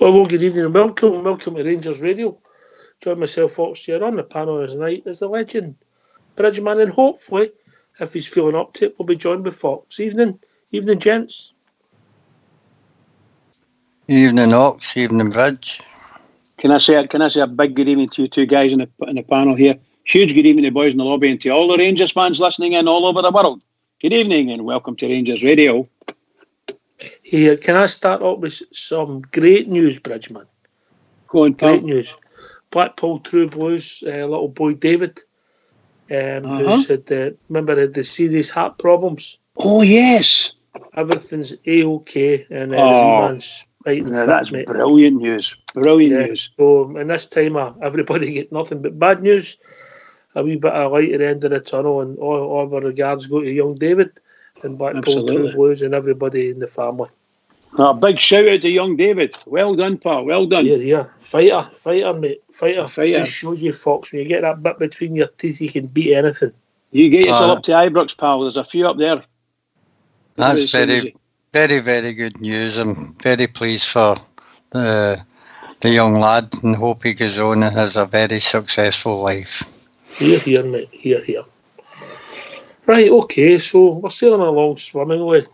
Well, good evening and welcome to Rangers Radio. Join myself, Fox, here on the panel tonight is the legend, Bridgeman, and hopefully, if he's feeling up to it, we'll be joined by Fox. Evening, gents. Evening, Ox. Evening, Bridge. Can I say a big good evening to you two guys in the panel here? Huge good evening to the boys in the lobby and to all the Rangers fans listening in all over the world. Good evening and welcome to Rangers Radio. Here, can I start off with some great news, Bridgeman? Go on, Great news. Blackpool True Blues, little boy David, who's had the serious heart problems. Oh, yes. Everything's A-OK, and the man's fighting fit, that's mate. Brilliant news. Brilliant news. So, in this time, everybody get nothing but bad news. A wee bit of light at the end of the tunnel, and all our regards go to young David and Blackpool True Blues and everybody in the family. A big shout out to young David. Well done, pal. Well done. Yeah. Fighter, mate. Fighter. Just shows you, Fox, when you get that bit between your teeth, you can beat anything. You get yourself up to Ibrox, pal. There's a few up there. That's very, very, very good news. I'm very pleased for the young lad and hope he goes on and has a very successful life. Here, mate. Here. Right, okay, so we're sailing along swimmingly.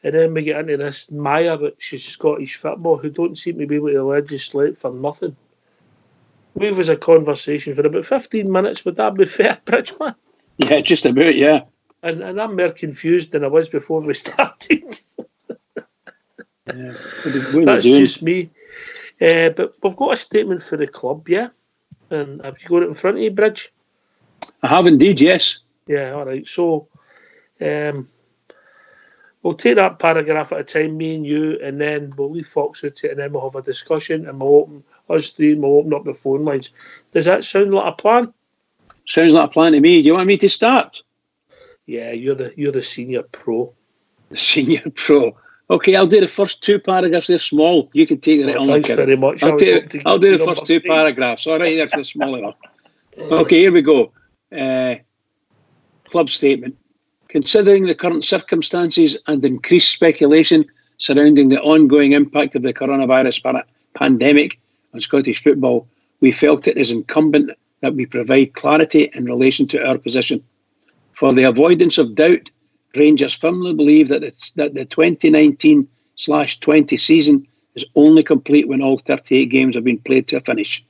And then we get into this mire, which is Scottish football, who don't seem to be able to legislate for nothing. We was a conversation for about 15 minutes. Would that be fair, Bridgeman? Yeah, just about, yeah. And I'm more confused than I was before we started. Yeah. That's just me. But we've got a statement for the club, yeah? And have you got it in front of you, Bridge? I have indeed, yes. Yeah, all right. So, we'll take that paragraph at a time, me and you, and then we'll leave Fox out it, and then we'll have a discussion, and we'll open up the phone lines. Does that sound like a plan? Sounds like a plan to me. Do you want me to start? Yeah, you're the senior pro. The senior pro. Okay, I'll do the first two paragraphs. They're small. You can take it on. Thanks very much. I'll do the first two paragraphs. All right, they're small enough. Okay, here we go. Club statement. Considering the current circumstances and increased speculation surrounding the ongoing impact of the coronavirus pandemic on Scottish football, we felt it is incumbent that we provide clarity in relation to our position. For the avoidance of doubt, Rangers firmly believe that the 2019/20 season is only complete when all 38 games have been played to a finish.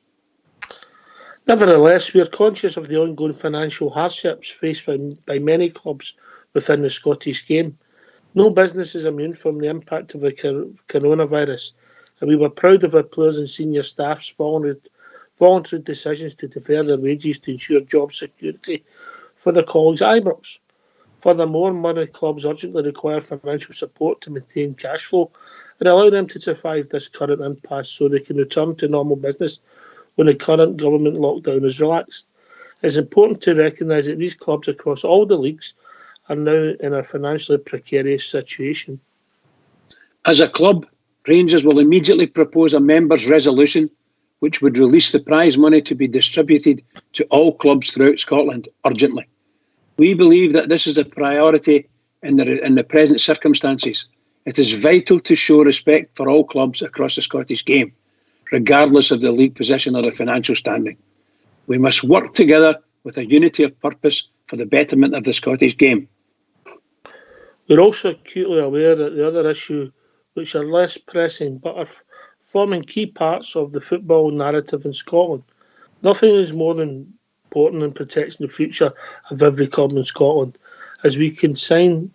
Nevertheless, we are conscious of the ongoing financial hardships faced by many clubs within the Scottish game. No business is immune from the impact of the coronavirus, and we were proud of our players and senior staff's voluntary decisions to defer their wages to ensure job security for their colleagues at Ibrox. Furthermore, many clubs urgently require financial support to maintain cash flow and allow them to survive this current impasse so they can return to normal business when the current government lockdown is relaxed. It's important to recognise that these clubs across all the leagues are now in a financially precarious situation. As a club, Rangers will immediately propose a members' resolution which would release the prize money to be distributed to all clubs throughout Scotland urgently. We believe that this is a priority in the present circumstances. It is vital to show respect for all clubs across the Scottish game, regardless of the league position or the financial standing. We must work together with a unity of purpose for the betterment of the Scottish game. We're also acutely aware that the other issues, which are less pressing but are forming key parts of the football narrative in Scotland. Nothing is more important than protecting the future of every club in Scotland, as we can sign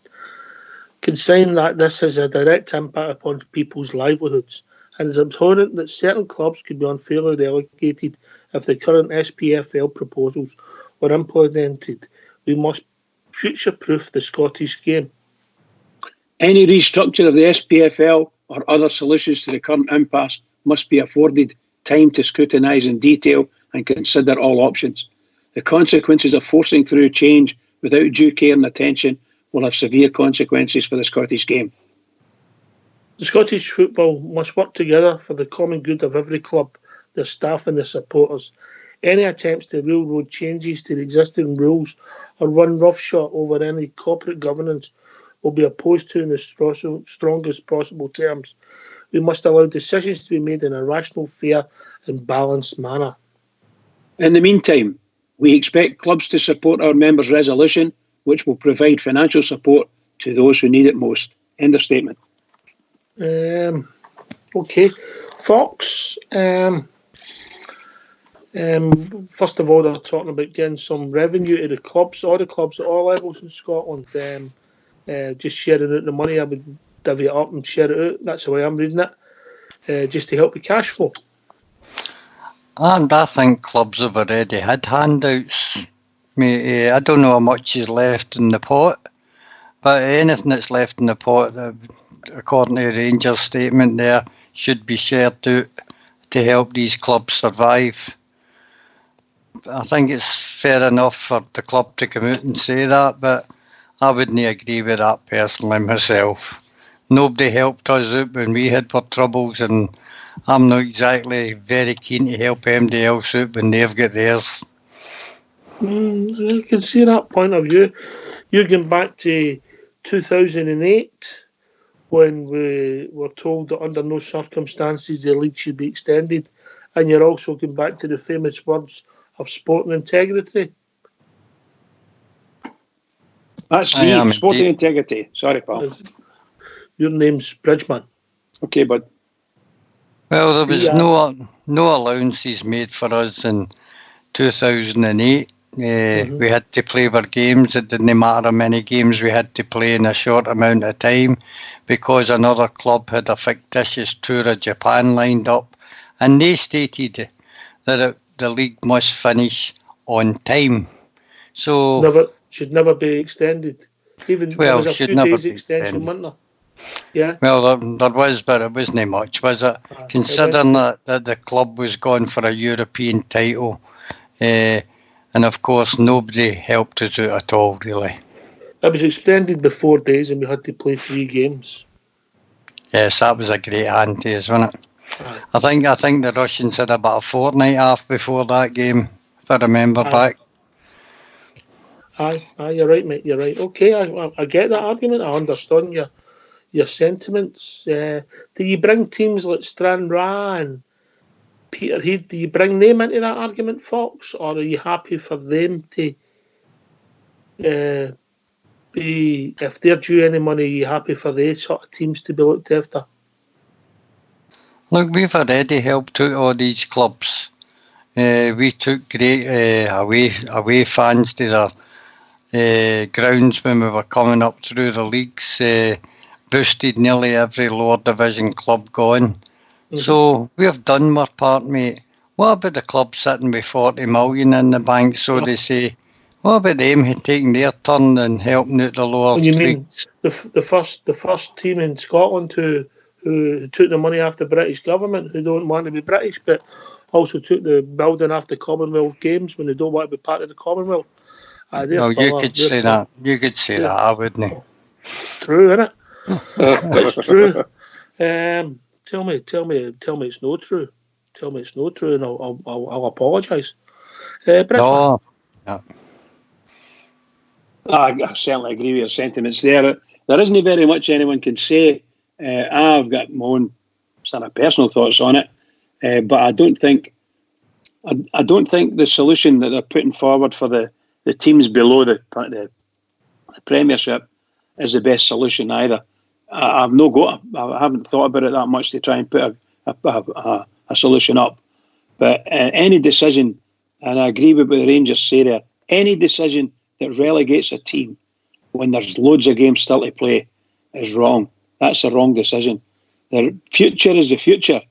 that this has a direct impact upon people's livelihoods, and it's abhorrent that certain clubs could be unfairly relegated if the current SPFL proposals were implemented. We must future-proof the Scottish game. Any restructure of the SPFL or other solutions to the current impasse must be afforded time to scrutinise in detail and consider all options. The consequences of forcing through change without due care and attention will have severe consequences for the Scottish game. The Scottish football must work together for the common good of every club, their staff and their supporters. Any attempts to railroad changes to the existing rules or run roughshod over any corporate governance will be opposed to in the strongest possible terms. We must allow decisions to be made in a rational, fair and balanced manner. In the meantime, we expect clubs to support our members' resolution, which will provide financial support to those who need it most. End of statement. Okay. Fox, first of all, they're talking about getting some revenue to the clubs, all the clubs at all levels in Scotland. Just sharing out the money, I would divvy it up and share it out. That's the way I'm reading it, just to help with cash flow. And I think clubs have already had handouts. I don't know how much is left in the pot, but anything that's left in the pot, according to the Rangers statement there, should be shared out to help these clubs survive. I think it's fair enough for the club to come out and say that, but I wouldn't agree with that personally myself. Nobody helped us out when we had our troubles, and I'm not exactly very keen to help anybody else out when they've got theirs. I can see that point of view. You're going back to 2008 when we were told that under no circumstances the league should be extended, and you're also going back to the famous words of sporting integrity. That's me, sporting integrity. Sorry, pal. Your name's Bridgman. Okay, bud. Well, there was no allowances made for us in 2008. We had to play our games. It didn't matter how many games we had to play in a short amount of time because another club had a fictitious tour of Japan lined up, and they stated that the league must finish on time. So should never be extended. Even there was a few days extension, wasn't there? Yeah. Well, there was, but it wasn't much, was it? Considering that the club was going for a European title, and of course nobody helped us out at all, really. It was extended by 4 days, and we had to play 3 games. Yes, that was a great hand to us, wasn't it? I think the Russians had about a fortnight off before that game, if I remember back. Aye, you're right, mate. You're right. Okay, I get that argument. I understand your sentiments. Do you bring teams like Stranraer and Peterhead? Do you bring them into that argument, Fox, or are you happy for them to be, if they're due any money, are you happy for these sort of teams to be looked after? Look, we've already helped out all these clubs. We took great away fans to their grounds when we were coming up through the leagues. Boosted nearly every lower division club going. So we've done our part, mate. What about the club sitting with 40 million in the bank, so they say? What about them taking their turn and helping out the lower leagues? You mean the first team in Scotland who took the money off the British government, who don't want to be British, but also took the building off the Commonwealth Games when they don't want to be part of the Commonwealth? No, you could say that. You could say that, I wouldn't. It's true, isn't it? It's true. Tell me it's not true. Tell me it's not true, and I'll apologise. No. I certainly agree with your sentiments there. There isn't very much anyone can say. I've got my own sort of personal thoughts on it, but I don't think the solution that they're putting forward for the teams below the Premiership is the best solution either. I haven't thought about it that much to try and put a solution up. But any decision, and I agree with what the Rangers say there, any decision that relegates a team when there's loads of games still to play is wrong. That's a wrong decision. The future is the future,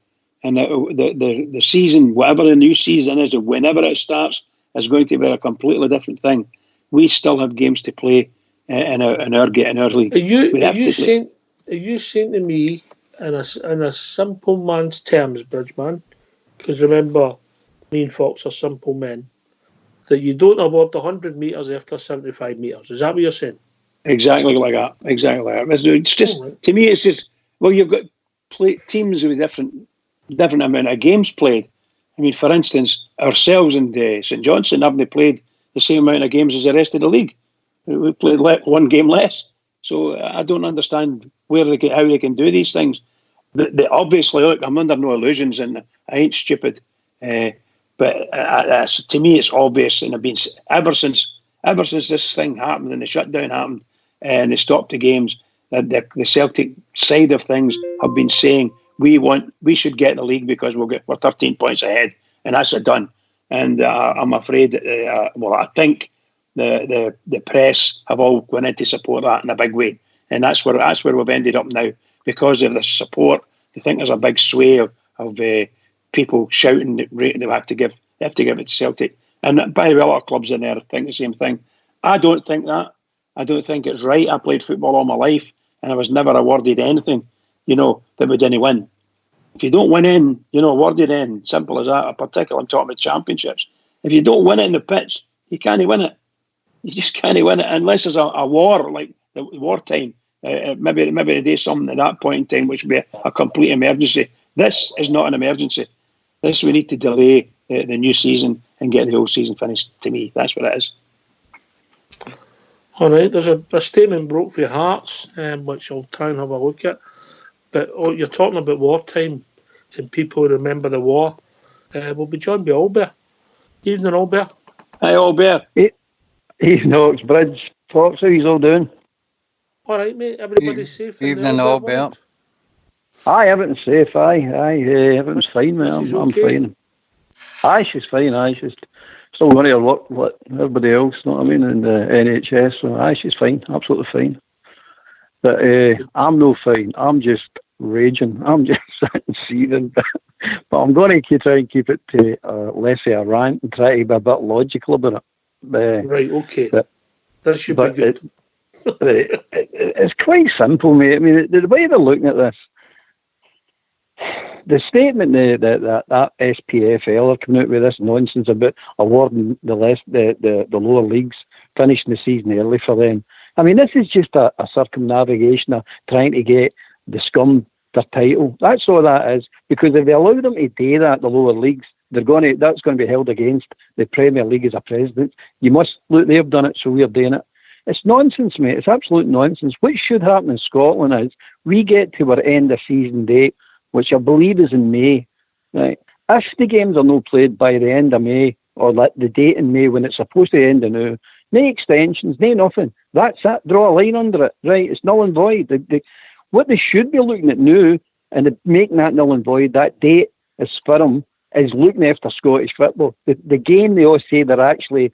and the season, whatever the new season is, whenever it starts, is going to be a completely different thing. We still have games to play in our league. Are you saying to me, in a simple man's terms, Bridgman, because remember, me and Fox are simple men, that you don't award 100 metres after 75 metres? Is that what you're saying? Exactly like that. It's just, to me, it's just, well, you've got teams with different amount of games played. I mean, for instance, ourselves and St Johnstone haven't played the same amount of games as the rest of the league. We played 1 game less. So I don't understand how they can do these things. obviously, look, I'm under no illusions, and I ain't stupid. But to me, it's obvious, and I've been ever since this thing happened and the shutdown happened and they stopped the games. That the Celtic side of things have been saying we should get the league because we're 13 points ahead, and that's it done. And I'm afraid, I think the press have all gone in to support that in a big way, and that's where we've ended up now because of the support. I think there's a big sway of people shouting that they have to give it to Celtic, and by the way, a lot of clubs in there think the same thing. I don't think that. I don't think it's right. I played football all my life, and I was never awarded anything, that we didn't win. If you don't win in, awarded in. Simple as that. Particularly, I'm talking about championships. If you don't win it in the pitch, you can't win it. You just can't win it unless there's a war, like the wartime. Maybe they do something at that point in time, which would be a complete emergency. This is not an emergency. This, we need to delay the new season and get the old season finished. To me, that's what it is. All right, there's a statement broke for Hearts, which I'll try and have a look at. But you're talking about wartime and people remember the war. We'll be joined by Albert. Evening, Albert. Hi, Albert. Evening, Oxbridge. Fox, how you all doing? All right, mate. Everybody's safe. Evening, Albert. Aye, everything's safe. Aye, everything's fine, mate. I'm fine. Aye, she's fine. Aye, she's still going to work like everybody else. You know what I mean? In the NHS. So aye, she's fine. Absolutely fine. But I'm no fine. I'm just raging. I'm just sitting seething. But I'm going to try and keep it to less of a rant and try to be a bit logical about it. Right. Okay. That should be good. It's quite simple, mate. I mean, the way they're looking at this, the statement that SPFL are coming out with this nonsense about awarding the lower leagues, finishing the season early for them. I mean, this is just a circumnavigation of trying to get the scum their title. That's all that is. Because if they allow them to do that, the lower leagues, that's going to be held against the Premier League as a precedent. You must look. They've done it, so we're doing it. It's nonsense, mate. It's absolute nonsense. What should happen in Scotland is we get to our end of season date, which I believe is in May. Right? If the games are not played by the end of May or like the date in May when it's supposed to end now, no extensions, no nothing. That's it. Draw a line under it. Right? It's null and void. What they should be looking at now and making that null and void, that date is firm, is looking after Scottish football. The game they all say they're actually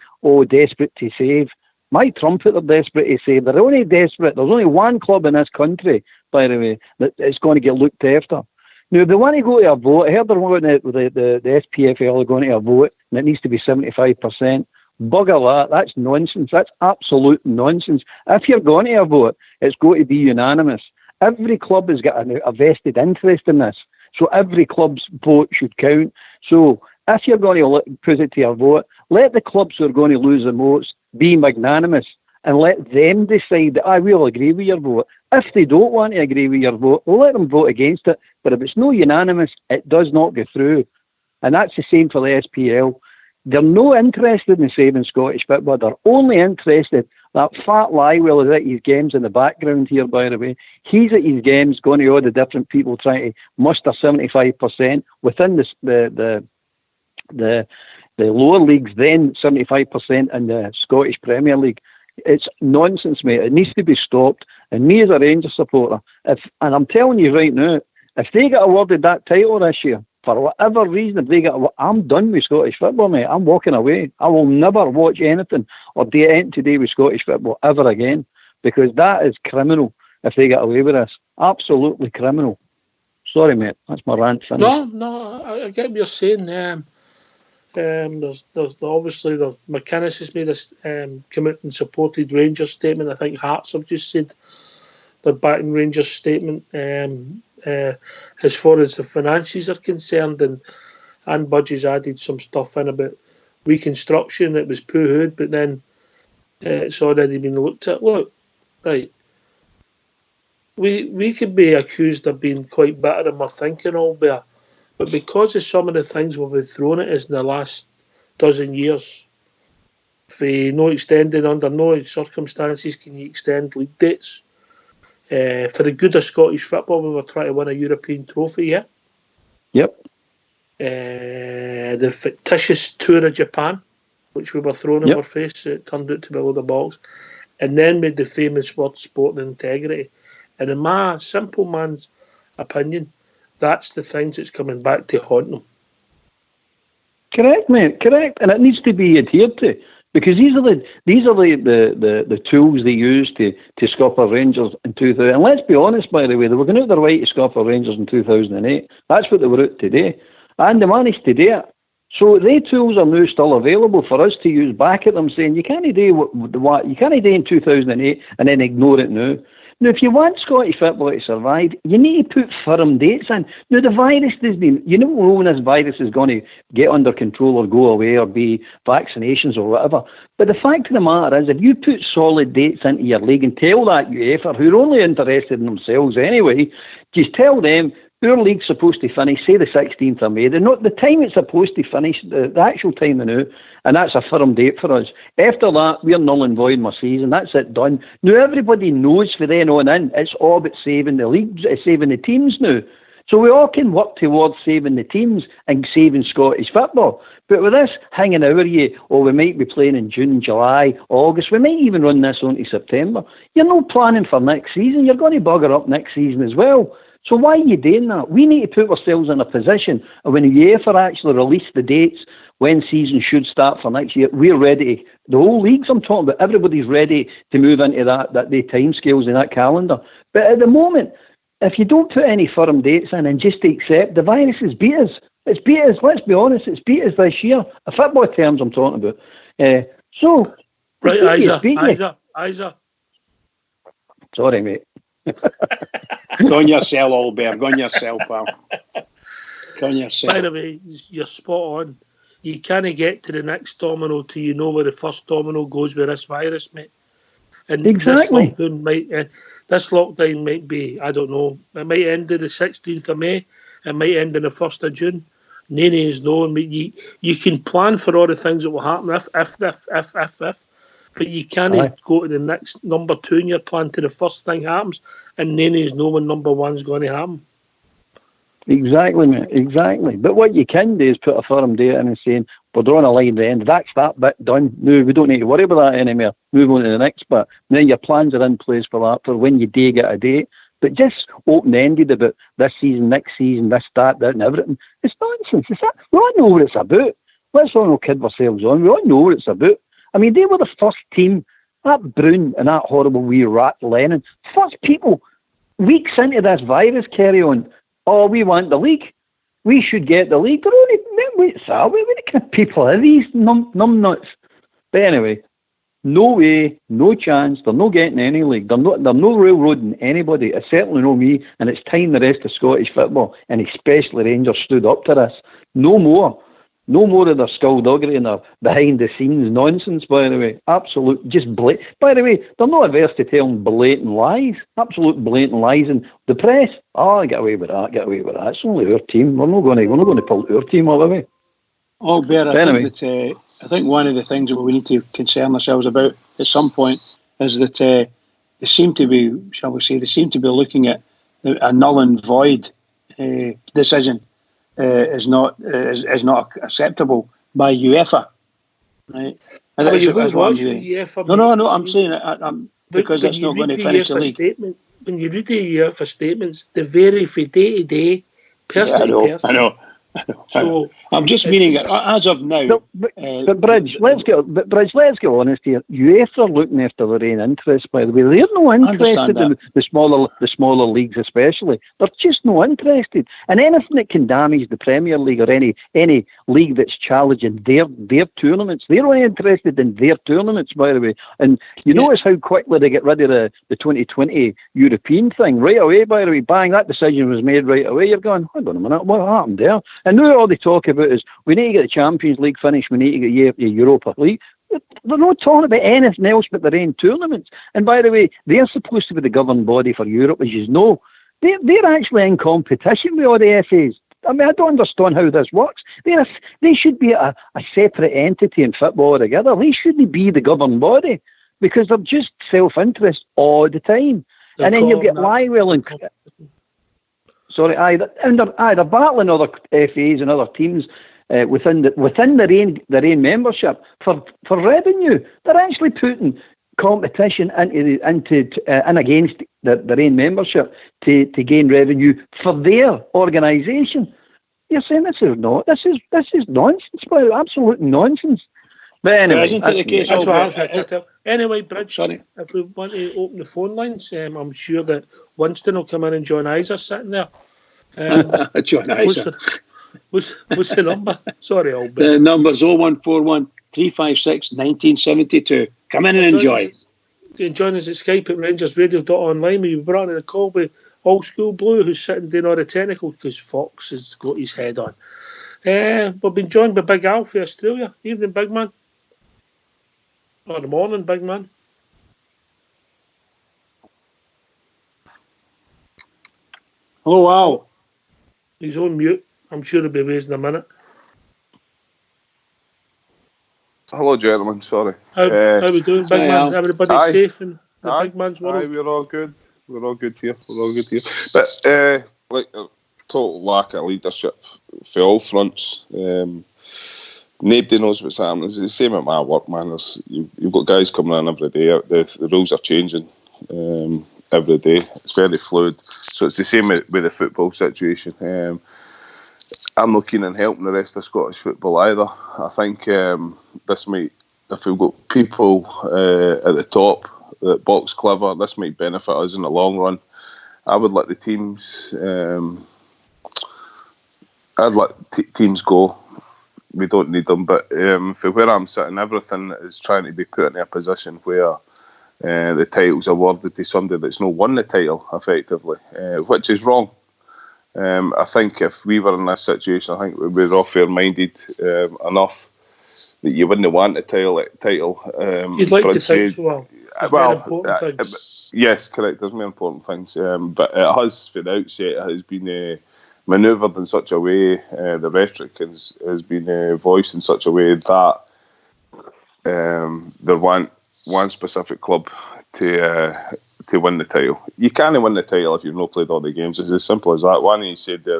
desperate to save. My trumpet, they're desperate to save. They're only desperate. There's only one club in this country, by the way, that is going to get looked after. Now, if they want to go to a vote, I heard they're going to, the SPFL are going to a vote, and it needs to be 75%. Bugger that. That's nonsense. That's absolute nonsense. If you're going to a vote, it's going to be unanimous. Every club has got a vested interest in this. So every club's vote should count. So if you're going to put it to a vote, let the clubs who are going to lose the votes be magnanimous and let them decide that I will agree with your vote. If they don't want to agree with your vote, we'll let them vote against it. But if it's no unanimous, it does not go through. And that's the same for the SPL. They're no interested in saving Scottish football. They're only interested. That fat Lywell is at his games in the background here, by the way. He's at his games going to all the different people trying to muster 75% within the lower leagues, then 75% in the Scottish Premier League. It's nonsense, mate. It needs to be stopped. And me as a Rangers supporter, and I'm telling you right now, if they get awarded that title this year, for whatever reason, I'm done with Scottish football, mate. I'm walking away. I will never watch anything or do anything to do with Scottish football ever again, because that is criminal if they get away with this. Absolutely criminal. Sorry, mate. That's my rant finished. No, I get what you're saying. There's obviously McInnes has made a come out and supported Rangers statement. I think Hearts have just said they're backing Rangers statement. As far as the finances are concerned, and Budgie's added some stuff in about reconstruction. It was poo-hooed, but then it's already been looked at. Look, right, we could be accused of being quite bitter in our thinking, Albert, but because of some of the things we've been thrown at us in the last dozen years, for no extending under no circumstances can you extend league dates. For the good of Scottish football, we were trying to win a European trophy, yeah? Yep. The fictitious tour of Japan, which we were thrown in our face, it turned out to be a load of balls. And then made the famous word sport and integrity. And in my simple man's opinion, that's the things that's coming back to haunt them. Correct, mate. Correct, and it needs to be adhered to, because these are the tools they used to scupper Rangers in 2000. And let's be honest, by the way, they were going out their way to scupper Rangers in 2008. That's what they were out today, and they managed to do it. So the tools are now still available for us to use back at them, saying you can't do what you can't do in 2008 and then ignore it now. Now, if you want Scottish football to survive, you need to put firm dates in. Now, the virus doesn't, you don't know when this virus is going to get under control or go away or be vaccinations or whatever. But the fact of the matter is, if you put solid dates into your league and tell that UEFA, who are only interested in themselves anyway, just tell them, our league's supposed to finish, say the 16th of May. The time it's supposed to finish, the actual time now, and that's a firm date for us. After that, we're null and void my season. That's it, done. Now, everybody knows for then on in, it's all about saving the league, saving the teams now. So we all can work towards saving the teams and saving Scottish football. But with this hanging over you, or we might be playing in June, July, August, we might even run this on to September. You're not planning for next season. You're going to bugger up next season as well. So why are you doing that? We need to put ourselves in a position, and when UEFA actually release the dates when season should start for next year, we're ready. The whole leagues I'm talking about, everybody's ready to move into that the timescales in that calendar. But at the moment, if you don't put any firm dates in and just accept, the virus has beat us. It's beat us, let's be honest, it's beat us this year. A football terms I'm talking about. Right, Isa. Sorry, mate. Go on yourself, Albert. Go on yourself, pal. Go on yourself. By the way, you're spot on. You can't get to the next domino till you know where the first domino goes with this virus, mate. And exactly. This lockdown might be, I don't know, it might end on the 16th of May. It might end on the 1st of June. None is known. You can plan for all the things that will happen if. But you can't go to the next number 2 in your plan to the first thing happens, and then is know when number 1's going to happen. Exactly, mate. Exactly. But what you can do is put a firm date in and saying, we're drawing a line at the end. That's that bit done. No, we don't need to worry about that anymore. Move on to the next bit. And then your plans are in place for that, for when you do get a date. But just open-ended about this season, next season, this, that, and everything. It's nonsense. We all know what it's about. Let's all not kid ourselves on. We all know what it's about. I mean, they were the first team, that Brown and that horrible wee rat Lennon, first people, weeks into this virus, carry on. Oh, we want the league. We should get the league. They're only, wait, what kind of people are these numbnuts? But anyway, no way, no chance. They're not getting any league. They're no railroading anybody. It's certainly not me. And it's time the rest of Scottish football, and especially Rangers, stood up to this. No more. No more of their skullduggery and their behind-the-scenes nonsense, by the way. Absolute, just blatant. By the way, they're not averse to telling blatant lies. Absolute blatant lies. And the press, get away with that. It's only our team. We're not going to pull our team all the way. Albert, I think one of the things that we need to concern ourselves about at some point is that they seem to be looking at a null and void decision. Is not acceptable by UEFA, right? No, I'm saying it because it's not going to finish the league. When you read the UEFA statements, they vary from day to day, person to person. I know. So I'm just meaning as of now. But Bridge, let's get honest here. UEFA are looking after their own interests, by the way. They're no interested in the smaller leagues, especially. They're just no interested. And anything that can damage the Premier League or any league that's challenging their tournaments, they're only interested in their tournaments, by the way. And you notice how quickly they get rid of the 2020 European thing right away, by the way. Bang, that decision was made right away. You're going, hold on a minute, what happened there? And now all they talk about is we need to get the Champions League finished, we need to get the Europa League. They're not talking about anything else but their own tournaments. And by the way, they're supposed to be the governing body for Europe, as you know. They're actually in competition with all the FAs. I mean, I don't understand how this works. They should be a separate entity in football altogether. They shouldn't be the governing body because they're just self-interest all the time. And then you get Lywell and they're battling other FAs and other teams within the Rain membership for revenue. They're actually putting competition in against the Rain membership to gain revenue for their organisation. You're saying this is nonsense, absolute nonsense. But anyway, isn't it the case? That's what I'm Anyway, Bridge, sorry. If we want to open the phone lines, I'm sure that Winston will come in and John Iser sitting there. John Iser. What's the number? Sorry, Albert. The number's 0141 356 1972. Come in and enjoy. Join us at Skype at rangersradio.online. We brought in a call with Old School Blue, who's sitting doing all the technical because Fox has got his head on. We've been joined by Big Al for Australia. Evening, big man. Or the morning, big man. Oh, wow. He's on mute. I'm sure he'll be raised in a minute. Hello, gentlemen. Sorry. How we doing, big man? Is everybody safe in the big man's world? We're all good. We're all good here. But total lack of leadership for all fronts. Nobody knows what's happening. It's the same at my work, man. You've got guys coming in every day. The rules are changing every day. It's very fluid. So it's the same with the football situation. I'm not keen on helping the rest of Scottish football either. I think this might, if we've got people at the top that box clever, this might benefit us in the long run. I would let the teams. I'd let teams go. We don't need them. But for where I'm sitting, everything is trying to be put in a position where the title's awarded to somebody that's not won the title effectively, which is wrong. I think if we were in this situation, I think we're all fair-minded enough that you wouldn't want a title. You'd like to think so. Yes, correct. There's more important things, but it has, for the outset, it has been manoeuvred in such a way. The rhetoric has been voiced in such a way that there want one specific club to win the title. You can't win the title if you've not played all the games. It's as simple as that. One, he said they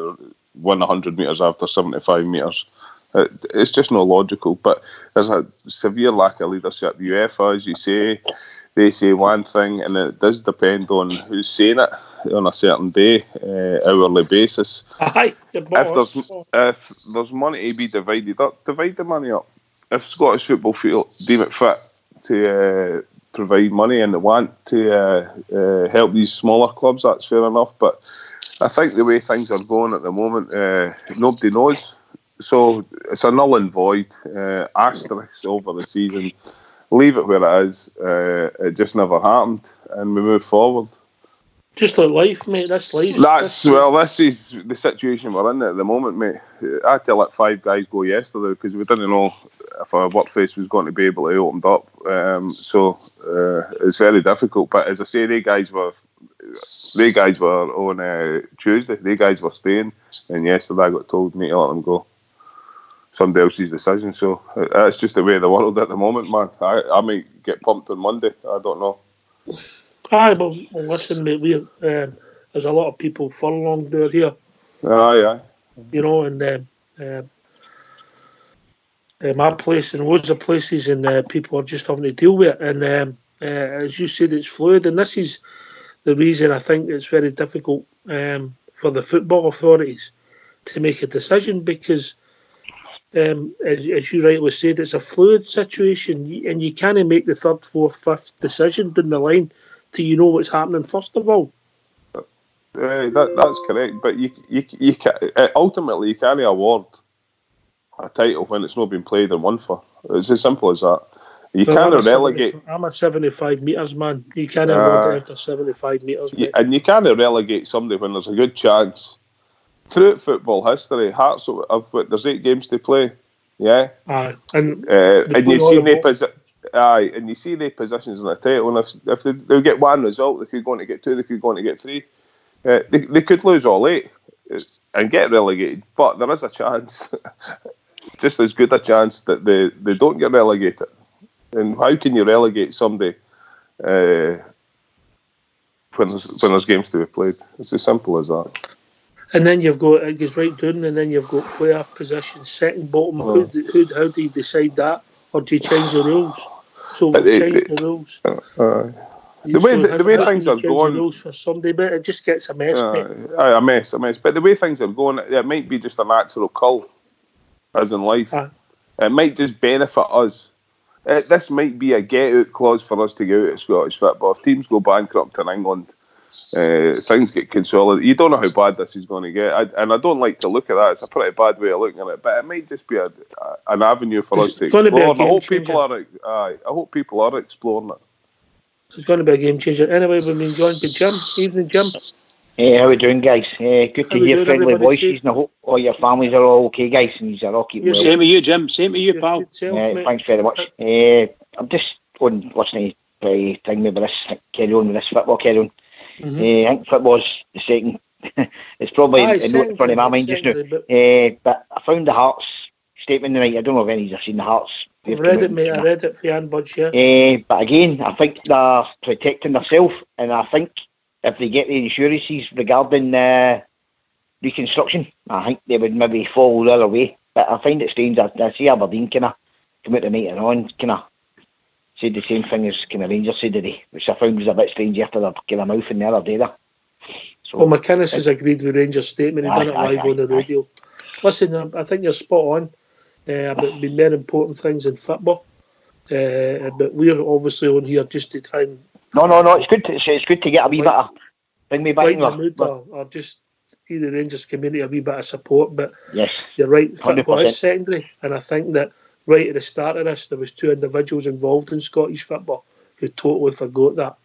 won 100 metres after 75 metres. It's just not logical. But there's a severe lack of leadership. UEFA, as you say, they say one thing, and it does depend on who's saying it on a certain day, hourly basis. If there's money to be divided up, divide the money up. If Scottish football deem it fit to provide money and they want to help these smaller clubs, that's fair enough. But I think the way things are going at the moment, nobody knows. So it's a null and void asterisk over the season. Leave it where it is. It just never happened, and we move forward. Just like life, mate. That's life. This is the situation we're in at the moment, mate. I had to let 5 guys go yesterday because we didn't know if our workplace was going to be able to open up. So it's very difficult. But as I say, they guys were on Tuesday. They guys were staying, and yesterday I got told me to let them go. Somebody else's decision. So that's just the way of the world at the moment, man. I might get pumped on Monday. I don't know. Aye, well, listen, mate. There's a lot of people furlonged down here. Aye. You know, and my place and loads of places, and people are just having to deal with it. And as you said, it's fluid, and this is the reason I think it's very difficult for the football authorities to make a decision because. As you rightly said, it's a fluid situation, and you can't make the third, fourth, fifth decision down the line till you know what's happening first of all. That's correct, but you can, ultimately you can't award a title when it's not been played and won for. It's as simple as that. You can't relegate. I'm a 75 metres man. You can't award it after 75 metres. And you can't relegate somebody when there's a good chance. Throughout football history, Hearts there's 8 games to play, yeah. Aye, and you see and you see their positions in the title, and if they get one result, they could go on to get 2, they could go on to get 3. They could lose all 8 and get relegated, but there is a chance, just as good a chance that they don't get relegated. And how can you relegate somebody when there's games to be played. It's as simple as that. And then you've got, it goes right down, and then you've got player position, second, bottom. How do you decide that? Or do you change the rules? So change the rules. The way things are going, the rules for somebody, but it just gets a mess. A mess. But the way things are going, it might be just a natural cull, as in life. It might just benefit us. This might be a get-out clause for us to get out of Scottish football. If teams go bankrupt in England, things get consolidated. You don't know how bad this is going to get, and I don't like to look at that. It's a pretty bad way of looking at it, but it might just be an avenue for us to explore. I hope people are exploring it. It's going to be a game changer. Anyway, we've been joined by Jim. Evening, Jim. Hey, how are we doing, guys? Good to hear friendly voices, and I hope all your families are all okay, guys, and you're all keeping well. Same with you, Jim. Same with you, pal. Thanks very much. I'm just on listening to thing with this, carry on with this football, carry on. I think football's the second. It's probably not in front of my mind just now. But I found the Hearts statement tonight. I don't know if any of you have seen the Hearts. I've read it, mate. I read it for Ian Budge, yeah. But again, I think they're protecting themselves, and I think if they get the insurances regarding reconstruction, I think they would maybe fall the other way. But I find it strange. I see Aberdeen kind of come out the night and on, kind of said the same thing as kind of Rangers said today, which I found was a bit strange after their kind of mouth in the other day there. So, well, McInnes has agreed with Rangers' statement. He done it live on the radio. Listen, I think you're spot on about the more important things in football. But we're obviously on here just to try and... No. It's good to get a wee bit of... Bring me back in or just give the Rangers community a wee bit of support. But yes, you're right. 100%. Football is secondary. And I think that right at the start of this, there was 2 individuals involved in Scottish football who totally forgot that.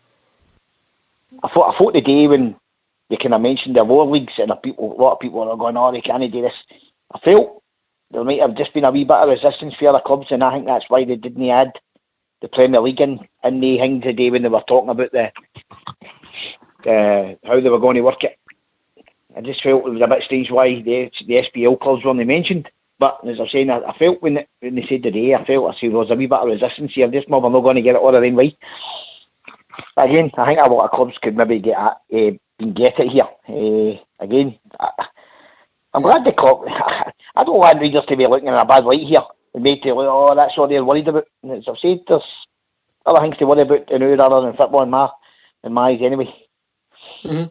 I thought the day when they kind of mentioned the lower leagues and a lot of people are going, oh, they can't do this. I felt there might have just been a wee bit of resistance for other clubs, and I think that's why they didn't add the Premier League in the thing today when they were talking about how they were going to work it. I just felt it was a bit strange why the SPL clubs weren't mentioned. But as I was saying, I felt when they said today, I there was a wee bit of resistance here. This mob are not going to get it all the way. Again, I think a lot of clubs could maybe get it here. Again, I'm glad the club... I don't want Rangers to be looking in a bad light here and make it look, that's what they're worried about. And as I've said, there's other things to worry about other than football in my eyes anyway. Mm-hmm.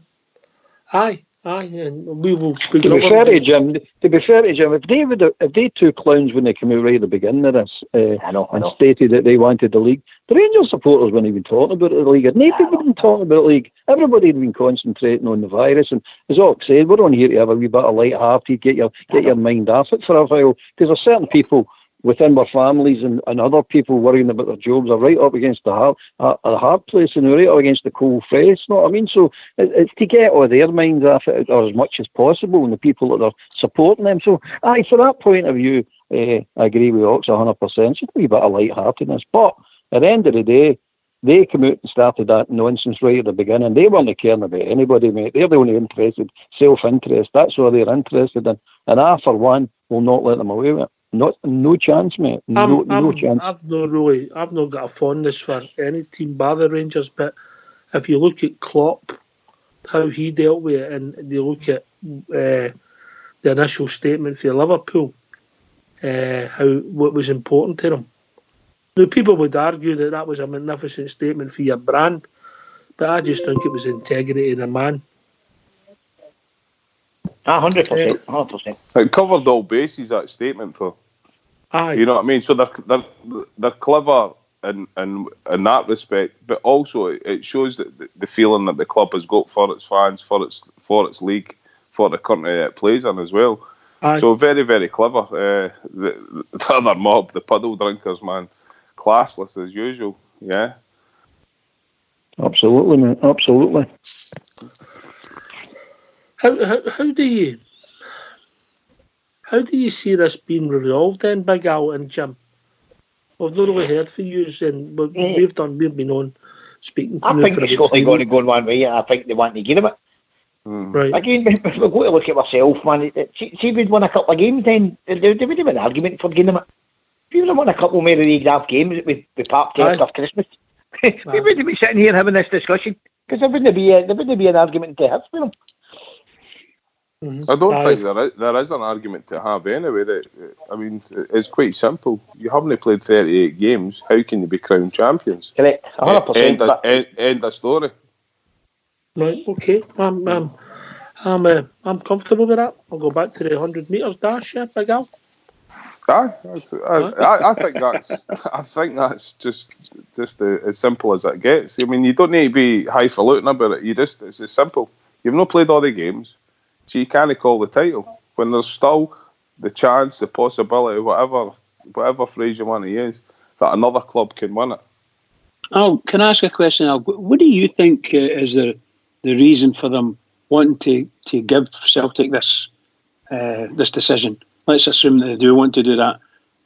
Aye, and we will... To be fair to Jim, if they two clowns when they came out right at the beginning of this and stated that they wanted the league, the Rangers supporters weren't even talking about the league. Nobody had been talking about the league. Everybody had been concentrating on the virus. And as Ox said, we're on here to have a wee bit of light-hearted, get your mind off it for a while. Because there's certain people within our families and other people worrying about their jobs are right up against the hard place and right up against the cold face, you know what I mean? So it's to get all their minds off it or as much as possible and the people that are supporting them. So for that point of view, I agree with Ox 100%. It's a wee bit of light-heartedness. But at the end of the day, they come out and started that nonsense right at the beginning. They weren't caring about anybody, mate. They're the only interested, self-interest. That's what they're interested in. And I, for one, will not let them away with it. No chance, mate. No chance. I've not got a fondness for any team bar the Rangers, but if you look at Klopp, how he dealt with it, and you look at the initial statement for Liverpool, what was important to them. Now, people would argue that was a magnificent statement for your brand, but I just think it was integrity of the man. 100%. It covered all bases, that statement, though. Aye. You know what I mean? So they're clever in that respect, but also it shows that the feeling that the club has got for its fans, for its league, for the country it plays in as well. Aye. So very, very clever. The other mob, the puddle drinkers, man, classless as usual. Yeah. Absolutely, man. Absolutely. How do you see this being resolved then, Big Al and Jim? We've not really heard from you, and we've been on speaking to you. I think it's got to go one way, and I think they want to give them it. Right. Again, we've got to look at ourselves, man. See if we'd won a couple of games, then there would have been an argument for giving them it. If we would have won a couple more of the exact games with Park after Christmas, We wouldn't be sitting here having this discussion because there wouldn't be an argument to have with them. Mm-hmm. I don't think there is an argument to have anyway. I mean, it's quite simple. You haven't played 38 games. How can you be crowned champions? Correct, 100%. End of story. Right. Okay. I'm comfortable with that. I'll go back to the 100 metres dash. Yeah, big Al. I think that's just as simple as it gets. I mean, you don't need to be highfalutin about it. It's as simple. You've not played all the games, so you can't call the title when there's still the chance, the possibility, whatever phrase you want to use, that another club can win it. Al, can I ask a question, Al? What do you think is the reason for them wanting to give Celtic this decision? Let's assume that they do want to do that.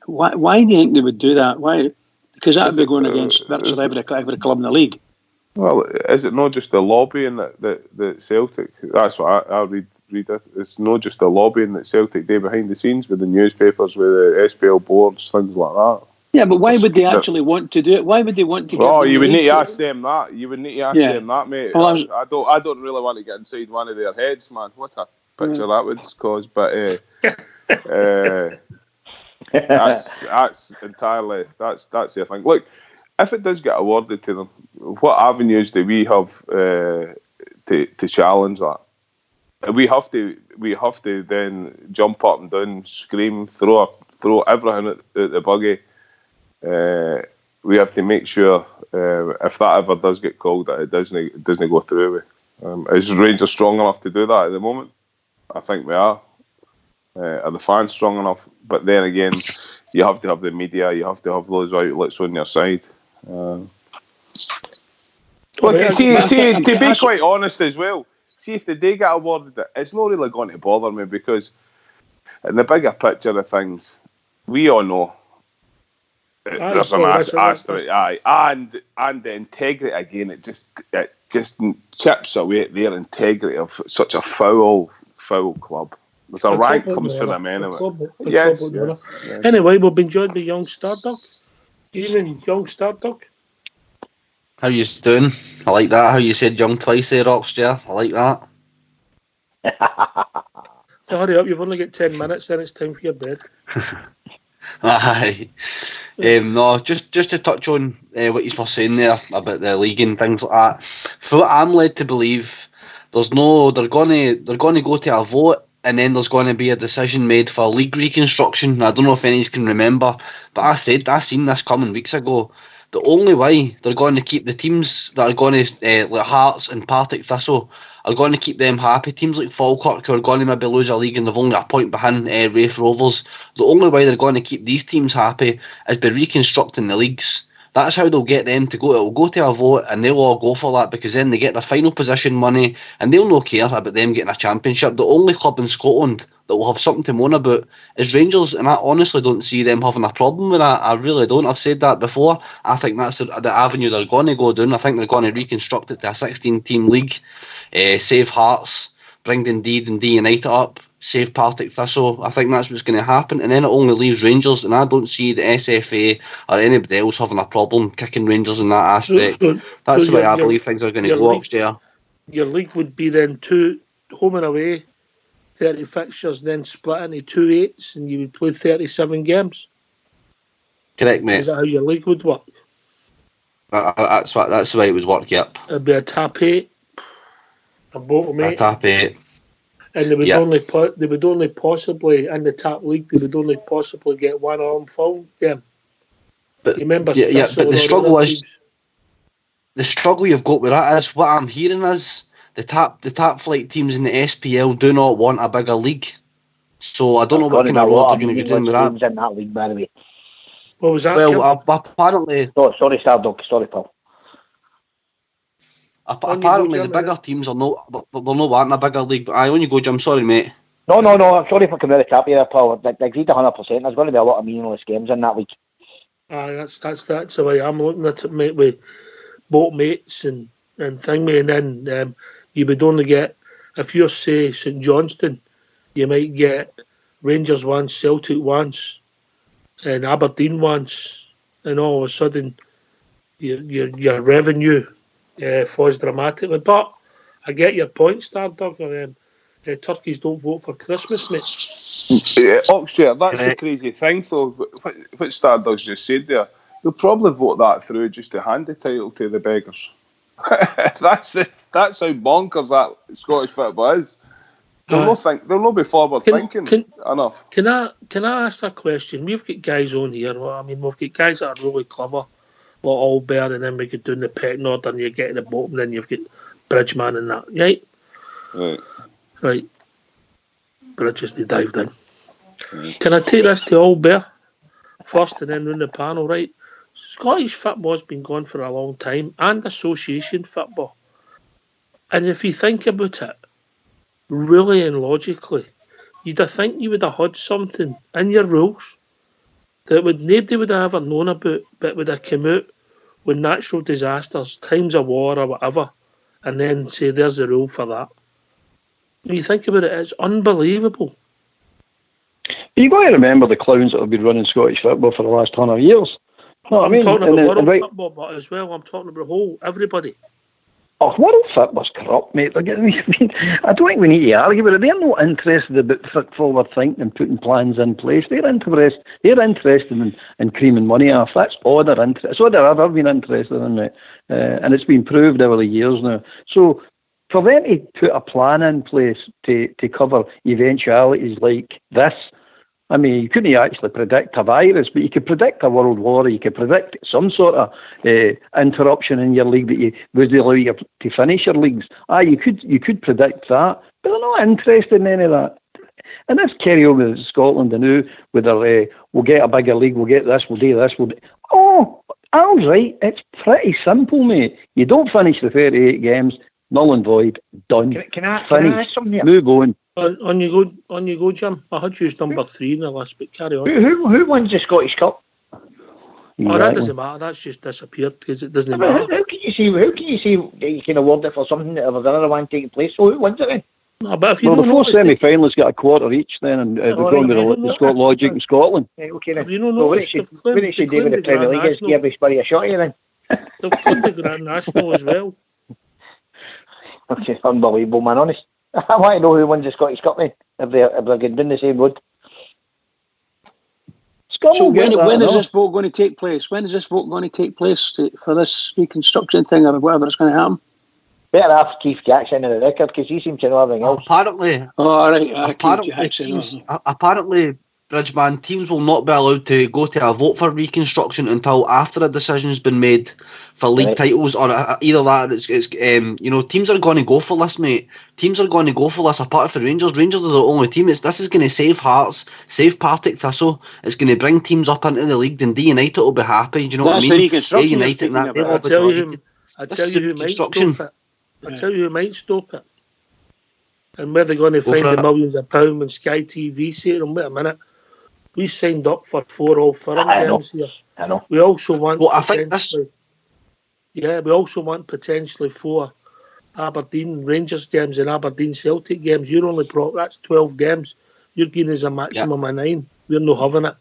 Why do you think they would do that? Why? Because that would be going against virtually every club in the league. Well, is it not just the lobbying that Celtic? That's what I read it. It's not just the lobbying that Celtic do behind the scenes with the newspapers, with the SPL boards, things like that. Yeah, but why would they actually want to do it? Why would they want to? Oh, you would need to ask them that. You would need to ask them that, mate. Well, I don't really want to get inside one of their heads, man. What a picture that would cause. But that's entirely that's the thing. Look, if it does get awarded to them, what avenues do we have to challenge that? We have to then jump up and down, scream, throw everything at the buggy. We have to make sure if that ever does get called, that it doesn't go through. Is Rangers strong enough to do that at the moment? I think we are. Are the fans strong enough? But then again, you have to have the media, you have to have those outlets on your side. To be quite honest as well, see if they do get awarded it, it's not really going to bother me because in the bigger picture of things, we all know there's an asterisk, and the integrity again, it just chips away at their integrity of such a foul club. There's a rank comes for them anyway. Yes. Anyway, we've been joined by Young Stardog. Evening, Young Stardog. How you doing? I like that. How you said young twice there, Oxter. I like that. Hurry up, you've only got 10 minutes, then it's time for your bed. Aye. No, just to touch on what you were saying there about the league and things like that. For what I'm led to believe, they're going to go to a vote, and then there's going to be a decision made for league reconstruction. I don't know if any of you can remember, but I seen this coming weeks ago. The only way they're going to keep the teams that are going to, like Hearts and Partick Thistle, are going to keep them happy. Teams like Falkirk, who are going to maybe lose a league and they've only a point behind Raith Rovers, the only way they're going to keep these teams happy is by reconstructing the leagues. That's how they'll get them to go. It'll go to a vote and they'll all go for that because then they get their final position money and they'll not care about them getting a championship. The only club in Scotland that will have something to moan about is Rangers, and I honestly don't see them having a problem with that. I really don't. I've said that before. I think that's the avenue they're going to go down. I think they're going to reconstruct it to a 16-team league, save Hearts, bring Dundee United up, save Partick Thistle. I think that's what's going to happen, and then it only leaves Rangers, and I don't see the SFA or anybody else having a problem kicking Rangers in that aspect. That's the way I believe things are going to go. Your league would be then 2 home and away, 30 fixtures, then split into 2 8s, and you would play 37 games. Correct, mate. Is that how your league would work? That's the way it would work. Yep. It'd be a tap 8, a bottom 8. A tap 8. And they would only possibly in the top league. They would only possibly get one arm full game. But remember, but the struggle is the struggle you've got with that is what I'm hearing is the top flight teams in the SPL do not want a bigger league. So I don't know what kind of road they're going to be doing with that. In that league, by the way. What was that? Well, apparently. Oh, sorry, Stardog. Sorry, pal. Apparently, the bigger teams are not wanting a bigger league. But I only go, Jim. Sorry, mate. No. I'm sorry for coming out of the tap here, Paul. I agreed 100%. There's going to be a lot of meaningless games in that league. That's the way I'm looking at it, mate. With boat mates and thing, mate. And then you would only get, if you're say St Johnstone, you might get Rangers once, Celtic once, and Aberdeen once, and all of a sudden your revenue falls dramatically. But I get your point, Stardog. Turkeys don't vote for Christmas, mate. Oxshare, that's the crazy thing, though. What Stardog's just said there, they'll probably vote that through just to hand the title to the beggars. That's how bonkers that Scottish football is. They'll not be forward thinking enough. Can I ask a question? We've got guys on here. Well, I mean, we've got guys that are really clever, like Albert, and then we get doing the pecking order, and you get to the bottom, and then you've got Bridgeman and that, right? Right. Bridges, they dived in. Can I take this to Albert first, and then run the panel, right? Scottish football's been gone for a long time, and association football. And if you think about it, really and logically, you'd have think you would have had something in your rules that nobody would have ever known about, but would have come out with natural disasters, times of war or whatever, and then say there's a rule for that. When you think about it, it's unbelievable. You've got to remember the clowns that have been running Scottish football for the last 100 years. No, I'm talking about world football, but as well, I'm talking about everybody. Oh, world football's corrupt, mate. I don't think we need to argue about it. They're not interested about forward thinking and putting plans in place. They're interested in creaming money off. That's all they're interested. That's all they've ever been interested in, mate. And it's been proved over the years now. So for them to put a plan in place to cover eventualities like this, I mean, you couldn't actually predict a virus, but you could predict a world war. You could predict some sort of interruption in your league that would allow you to finish your leagues. You could predict that, but they're not interested in any of that. And let's carry on with Scotland and who, whether we'll get a bigger league, we'll get this, we'll do this, Oh, Al's right. It's pretty simple, mate. You don't finish the 38 games, null and void, done. Can I ask something here? Move on. On you go, Jim. I had you as number 3 in the list, but carry on. Who wins the Scottish Cup? Exactly. Oh, that doesn't matter. That's just disappeared because it doesn't matter. How can you say that you can award it for something that there's another one taking place? So who wins it then? No, but if you the four semi-finalists got a quarter each then, and we've gone with the Scott Logic in Scotland. Okay, then. Have you not noticed? When they should do with the Premier League is give everybody a shot here then. They've played the Grand National as well. That's just unbelievable, man, honest. I want to know who wins the Scottish Cup then, if they're going down the same road. So when is this vote going to take place? When is this vote going to take place for this reconstruction thing or whatever is going to happen? Better have Keith Jackson in the record because he seems to know everything else. Apparently, Bridgeman, teams will not be allowed to go to a vote for reconstruction until after a decision's been made for league titles, or either that. It's teams are going to go for this, mate. Teams are going to go for this. Apart from Rangers, Rangers are the only team. This is going to save Hearts, save Partick Thistle. It's going to bring teams up into the league. Dundee United will be happy. Do you know what I mean? That's the reconstruction. United. I'll tell you who might stop it. I'll tell you who might stop it. And where they're going to find the millions of pounds when Sky TV say to them, wait a minute, we signed up for 4 All Firm games here. I know. We also want I we also want potentially 4 Aberdeen Rangers games and Aberdeen Celtic games. You're only that's 12 games. You're giving us a maximum of 9. We're not having it.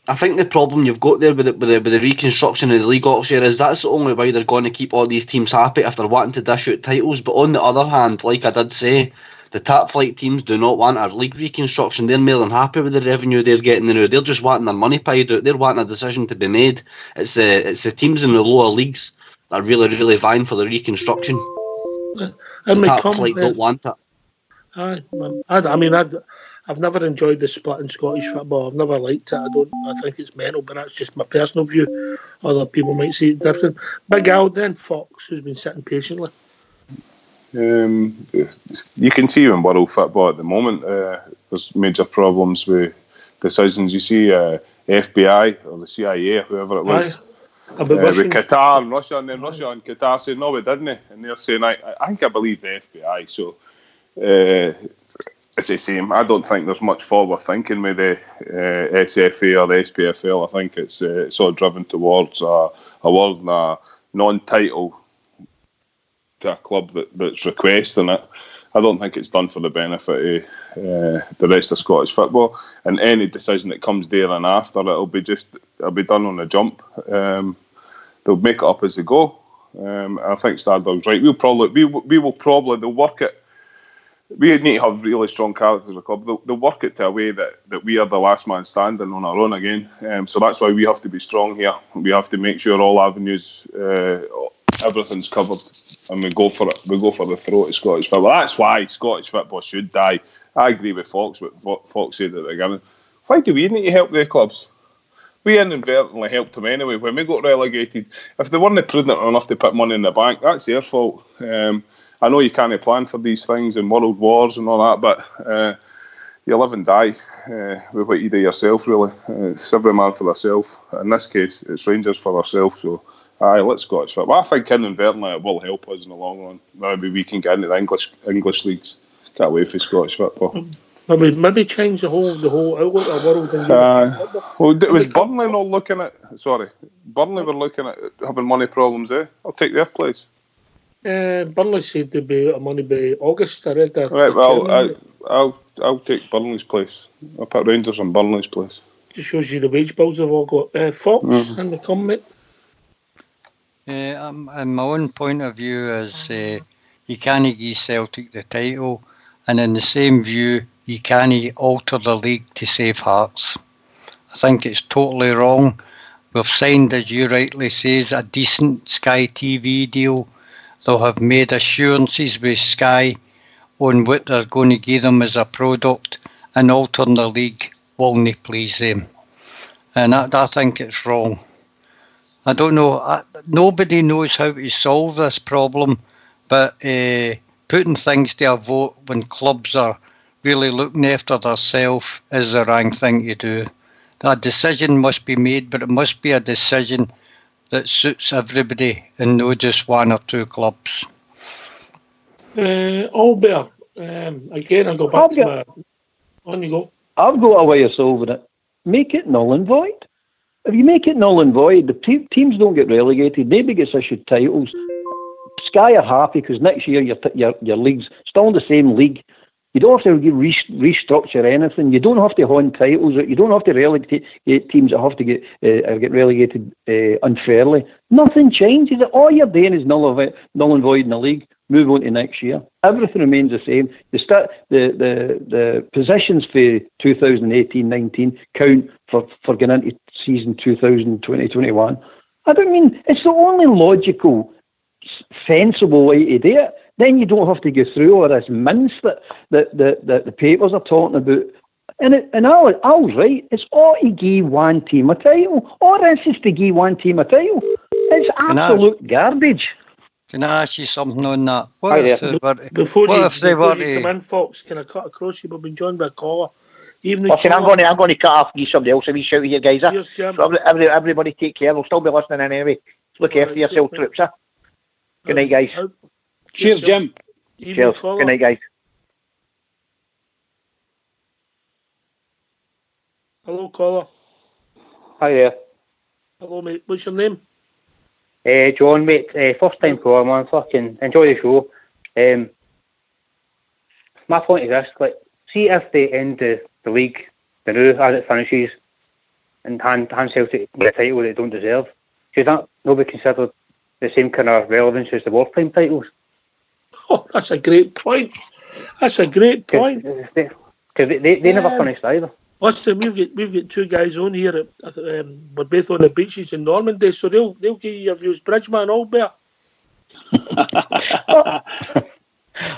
I think the problem you've got there with the reconstruction of the league auction is that's the only way they're going to keep all these teams happy if they're wanting to dish out titles. But on the other hand, like I did say, the top flight teams do not want a league reconstruction. They're more than happy with the revenue they're getting now. They're just wanting their money paid out. They're wanting a decision to be made. It's the teams in the lower leagues that are really, really vying for the reconstruction. And the top flight don't want it. I've never enjoyed the split in Scottish football. I've never liked it. I think it's mental, but that's just my personal view. Other people might see it different. Big Al, then Fox, who's been sitting patiently. You can see in world football at the moment, there's major problems with decisions. You see FBI or the CIA, whoever it was, with Qatar and Russia, and then Russia and Qatar saying, no, we didn't. And they're saying, I think I believe the FBI. So it's the same. I don't think there's much forward thinking with the SFA or the SPFL. I think it's all driven towards a world and a non-title to a club that's requesting it. I don't think it's done for the benefit of the rest of Scottish football. And any decision that comes there and after, it'll be done on the jump. they'll make it up as they go. I think Stardog's right. We will probably they'll work it. We need to have really strong characters in the club. They'll work it to a way that we are the last man standing on our own again. So that's why we have to be strong here. We have to make sure all avenues, everything's covered, and we go for it. We go for the throat of Scottish football. That's why Scottish football should die. I agree with Fox. What Fox said at the beginning. Why do we need to help the clubs? We inadvertently helped them anyway when we got relegated. If they weren't prudent enough to put money in the bank, that's their fault. I know you can't plan for these things and world wars and all that, but you live and die with what you do yourself, really. It's every man for themselves. In this case, it's Rangers for themselves. So, let's Scottish football. I think inadvertently it will help us in the long run. Maybe we can get into the English leagues. Can't wait for Scottish football. Maybe change the whole outlook of the world. Well, was Burnley not looking at? Sorry, Burnley were looking at having money problems. I'll take their place. Burnley said they'd be out of money by August. I read that. Right, well, I'll take Burnley's place. I'll put Rangers on Burnley's place. Just shows you the wage bills have all got. Fox in the comment. And my own point of view is you can't give Celtic the title, and in the same view, you can't alter the league to save Hearts. I think it's totally wrong. We've signed, as you rightly says, a decent Sky TV deal. They'll have made assurances with Sky on what they're going to give them as a product, and altering the league will not please them. And I think it's wrong. I don't know. Nobody knows how to solve this problem, but putting things to a vote when clubs are really looking after themselves is the wrong thing to do. That decision must be made, but it must be a decision that suits everybody and not just one or two clubs. Albert, again, I'll go back to my... On you go. I've got a way of solving it. Make it null and void. If you make it null and void, the teams don't get relegated. Nobody gets issued titles. Sky are happy because next year your league's still in the same league. You don't have to restructure anything. You don't have to haunt titles. You don't have to relegate teams that have to get relegated unfairly. Nothing changes. All you're doing is null and void in the league. Move on to next year. Everything remains the same. The positions for 2018-19 count for going into season 2020-21. I don't mean it's the only logical, sensible way to do it. Then you don't have to go through all this mince that the papers are talking about. And I was right. It's all to give one team a title. All this is to give one team a title. It's absolute garbage. Can I ask you something on that? Before you come in, Fox, can I cut across you? We've been joined by a caller. Listen, I'm going to cut off and give somebody else a wee shout here, guys. Cheers, Jim. So everybody take care. We'll still be listening in anyway. Look after yourself, troops. Good night, guys. Cheers, Jim. Cheers. Good night, guys. Hello, caller. Hi there. Hello, mate. What's your name? John, mate. First time caller, man. Fucking enjoy the show. My point is this: like, see if they end the league, the new as it finishes, and hand Celtic the title they don't deserve. Should that not be considered the same kind of relevance as the wartime titles? Oh, that's a great point. That's a great point. Because they never finished either. Listen, we've got two guys on here. We're both on the beaches in Normandy, so they'll give you your views. Bridgeman, Albert.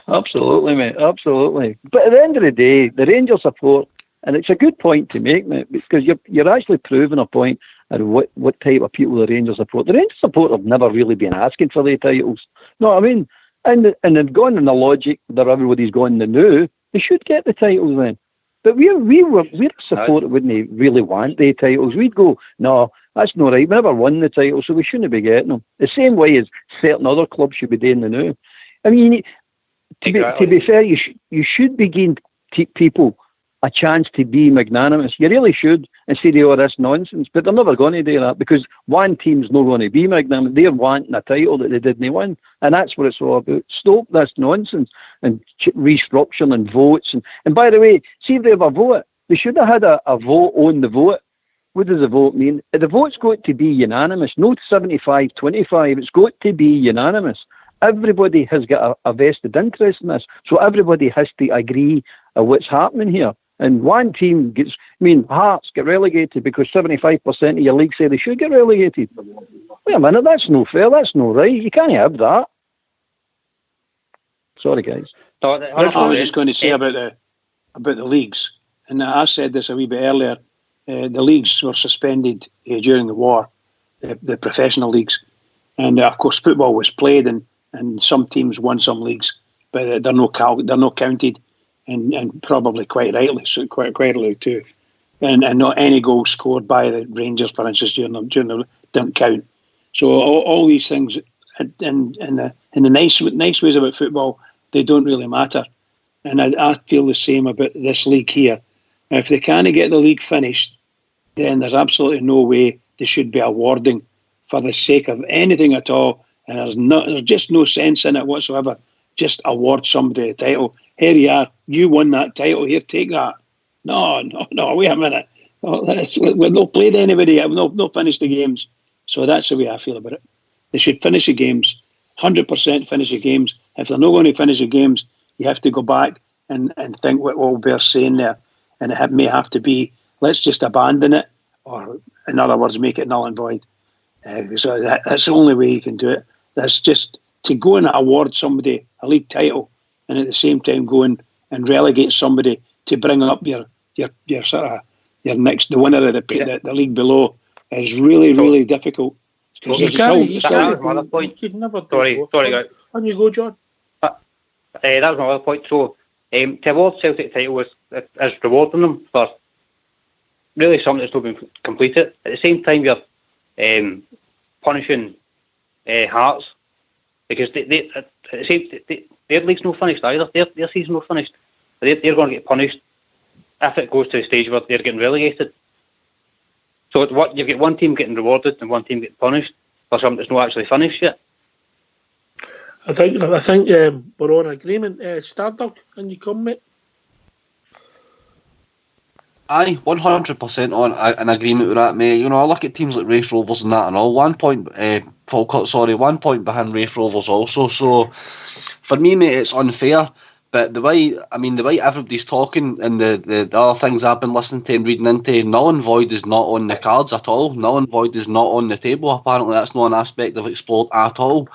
Absolutely, mate. Absolutely. But at the end of the day, the Rangers support, and it's a good point to make, mate, because you're actually proving a point of what type of people the Rangers support. The Rangers support have never really been asking for the titles. No, I mean, and they've gone in the logic that everybody's gone the new. They should get the titles then. But we're a support that wouldn't really want the titles. We'd go, no, that's not right. We never won the title, so we shouldn't be getting them. The same way as certain other clubs should be doing the new. I mean, to be fair, you should be giving people a chance to be magnanimous. You really should, and say all this nonsense. But they're never going to do that because one team's not going to be magnanimous. They're wanting a title that they didn't win, and that's what it's all about. Stop this nonsense and restructuring and votes. And by the way, see if they have a vote, they should have had a vote on the vote. what does the vote mean? The vote's got to be unanimous, not 75-25. It's got to be unanimous. Everybody has got a vested interest in this, so everybody has to agree on what's happening here. And one team gets, Hearts get relegated because 75% of your league say they should get relegated. Wait a minute, that's no fair, that's no right. You can't have that. Sorry, guys. I was just going to say about the leagues, and I said this a wee bit earlier. The leagues were suspended during the war, the professional leagues, and of course football was played, and some teams won some leagues, but they're not counted, and probably quite rightly, so quite rightly too, and not any goals scored by the Rangers, for instance, during the don't count. So all these things, in the nice ways about football, they don't really matter, and I feel the same about this league here. If they can't get the league finished, then there's absolutely no way they should be awarding for the sake of anything at all. And there's just no sense in it whatsoever. Just award somebody a title. Here you are, you won that title. Here, take that. No. Wait a minute. We've not played anybody yet. We've not finished the games. So that's the way I feel about it. They should finish the games. 100% finish the games. If they're not going to finish the games, you have to go back and think what we're saying there. And it may have to be, let's just abandon it, or in other words, make it null and void. So that's the only way you can do it. That's just to go and award somebody a league title, and at the same time go and relegate somebody to bring up your next, the winner of the league below, is really difficult. You could never do. Sorry, guys. On you go, John. That was my other point. So, to award Celtic title is rewarding them for really something that's not been completed. At the same time, you're punishing Hearts because their league's not finished either. Their season's not finished. They're going to get punished if it goes to the stage where they're getting relegated. So you get one team getting rewarded and one team getting punished for something that's not actually finished yet. I think we're on agreement. Stardog, can you come, mate? Aye, 100% on an agreement with that, mate. I look at teams like Raith Rovers and that and all. 1 point, Falkirk, 1 point behind Raith Rovers also. So, for me, mate, it's unfair. But the way everybody's talking and the other things I've been listening to and reading into, null and void is not on the cards at all. Null and void is not on the table. Apparently, that's not an aspect they've explored at all.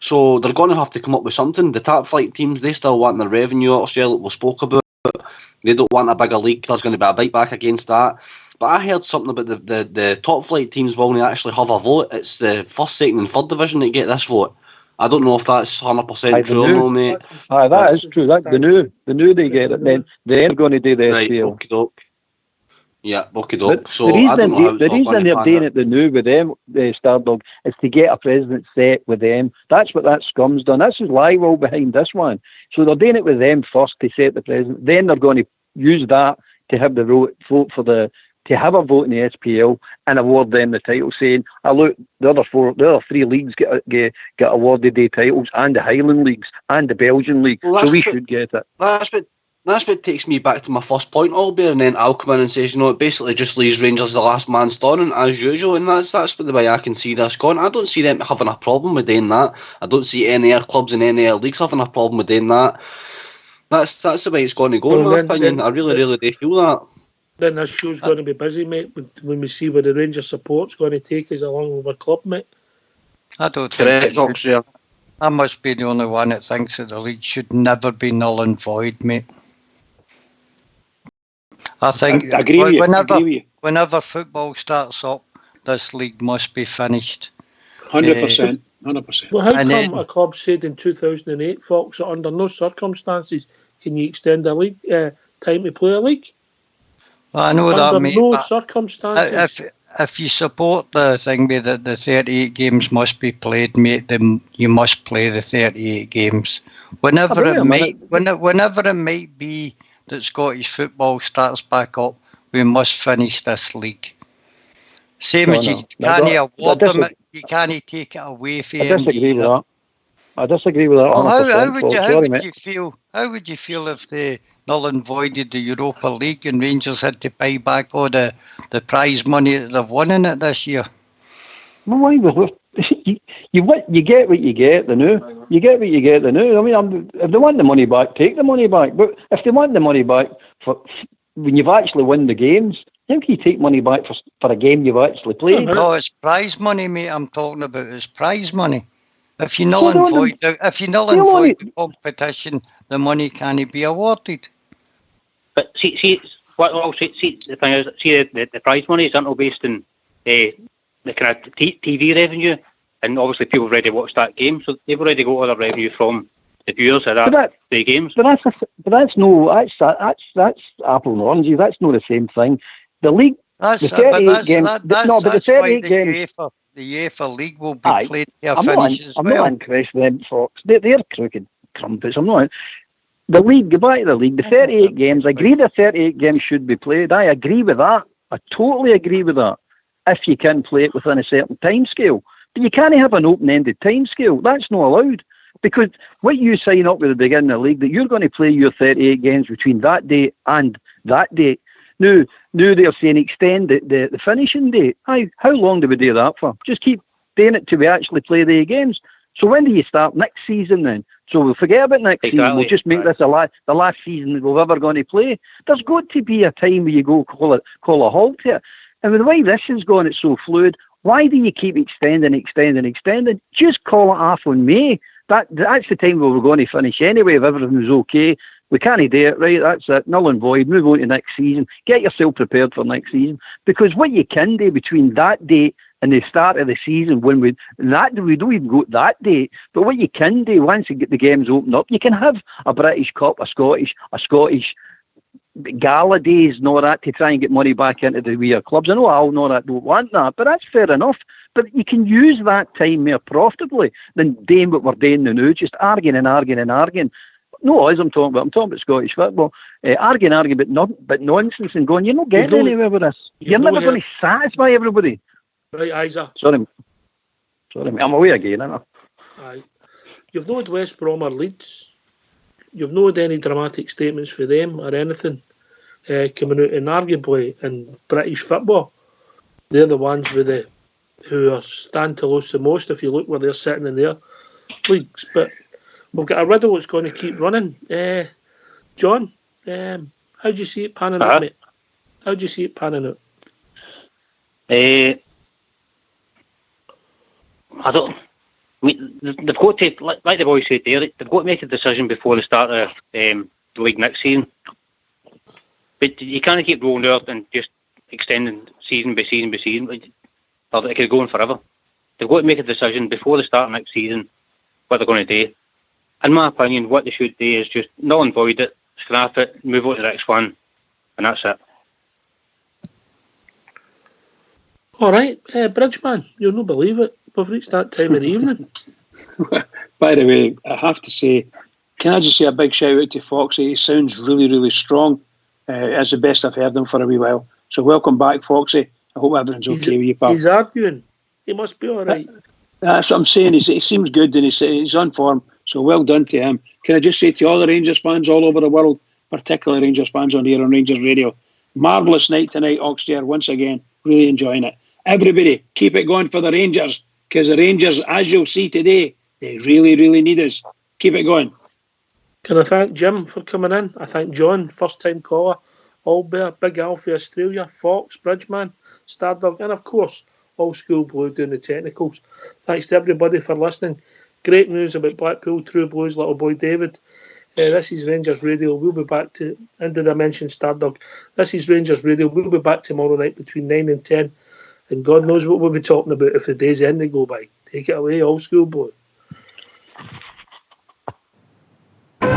So they're going to have to come up with something. The top flight teams, they still want their revenue out of share that we spoke about. They don't want a bigger league. There's going to be a bite back against that. But I heard something about the top flight teams will actually have a vote. It's the first, second and third division that get this vote. I don't know if that's 100% true or no, mate. That is true. That's the new they get it. Then they're going to do the SPL. Right, okey-doke. Yeah, okey-doke. So the reason they're doing it the new with them, Stardog, is to get a president set with them. That's what that scum's done. This is Lywell behind this one. So they're doing it with them first to set the president. Then they're going to use that to have the vote for to have a vote in the SPL and award them the title, saying, look, the other three leagues get awarded their titles, and the Highland leagues and the Belgian league, so we should get it. That's what takes me back to my first point, Albert, and then I'll come in and say, it basically just leaves Rangers the last man standing as usual, and that's the way I can see this going. I don't see them having a problem with doing that. I don't see any other clubs in any other leagues having a problem with doing that. That's the way it's going to go, in my opinion. I really do feel that. Then this show's going to be busy, mate, when we see where the Rangers support's going to take us along with our club, mate. I don't think I must be the only one that thinks that the league should never be null and void, mate. I think I agree with you. Whenever football starts up, this league must be finished. 100%. 100%. Well, how come a club said in 2008, Fox, that under no circumstances can you extend a league time to play a league? Well, I know under that, mate. No circumstances. If you support the thing that the 38 games must be played, mate, then you must play the 38 games. Whenever it might be that Scottish football starts back up, we must finish this league. Same as you can't award them, you can't take it away from them. I disagree with that. Well, how would you feel? How would you feel if the null and voided the Europa League and Rangers had to pay back all the prize money that they've won in it this year? Well, why was you get what you get, the new. You get what you get, the new. I mean, if they want the money back, take the money back. But if they want the money back for when you've actually won the games, how can you take money back for a game you've actually played? No, it's prize money, mate. I'm talking about it's prize money. If you null and void the competition, the money can't be awarded. But see, the thing is, the prize money is all based on the kind of TV revenue, and obviously people have already watched that game, so they've already got all the revenue from the viewers of the games. But that's apple and oranges. That's not the same thing. The league, the 38 games. The 38 games. The UEFA League will be played to a finish as well. I'm not impressed with them, Fox. They're crooked crumpets. I'm not. The league, go back to the league. The 38 games, I agree the 38 games should be played. I agree with that. I totally agree with that. If you can play it within a certain time scale. But you can't have an open-ended time scale. That's not allowed. Because what you sign up with the beginning of the league, that you're going to play your 38 games between that date and that date. Now they're saying extend the finishing date. How long do we do that for? Just keep doing it till we actually play the games. So when do you start next season then? So we'll forget about next season. We'll just make this the last season we're ever going to play. There's got to be a time where you go call a halt to it. And with the way this is going, it's so fluid. Why do you keep extending? Just call it off on May. That's the time where we're going to finish anyway. If everything's okay, we can't do it, right? That's it. Null and void. Move on to next season. Get yourself prepared for next season. Because what you can do between that date and the start of the season, we don't even go to that date. But what you can do once you get the games opened up, you can have a British Cup, a Scottish gala days and all that to try and get money back into the weird clubs. I know all know that don't want that, but that's fair enough. But you can use that time more profitably than doing what we're doing now, just arguing. No, as I'm talking about Scottish football. Arguing, but nonsense and going, you're not getting anywhere with this. You're never going to satisfy everybody. Right, Isa. Sorry, I'm away again, aren't I? Aye. You've not had West Brom or Leeds. You've not had any dramatic statements for them or anything coming out. And arguably in British football, they're the ones who are stand to lose the most if you look where they're sitting in their leagues. But we've got a riddle that's going to keep running. John, how do you see it panning out, mate? How do you see it panning out? I don't. I mean, they've got to, like the boys said there, they've got to make a decision before the start of the league next season. But you can't keep rolling out and just extending season by season by season. It could go on forever. They've got to make a decision before the start of next season what they're going to do. In my opinion, what they should do is just null and void it, scrap it, move on to the next one, and that's it. All right, Bridgeman, you'll not believe it. We've reached that time of the evening. By the way, I have to say, can I just say a big shout out to Foxy? He sounds really, really strong. It's the best I've heard him for a wee while. So welcome back, Foxy. I hope everything's okay with you, pal. He's arguing. He must be all right. That's what I'm saying. He seems good and he's on form. So well done to him. Can I just say to all the Rangers fans all over the world, particularly Rangers fans on here on Rangers Radio, marvellous night tonight, Oxtair, once again. Really enjoying it. Everybody, keep it going for the Rangers, because the Rangers, as you'll see today, they really, really need us. Keep it going. Can I thank Jim for coming in? I thank John, first-time caller, Albert, Big Alfie, Australia, Fox, Bridgeman, Stardog, and of course, Old School Blue doing the technicals. Thanks to everybody for listening. Great news about Blackpool, True Blues, little boy David. This is Rangers Radio. We'll be back to, and did I mention Stardog? This is Rangers Radio. We'll be back tomorrow night between 9 and 10. And God knows what we'll be talking about if the day's end they go by. Take it away, Old School Blue. They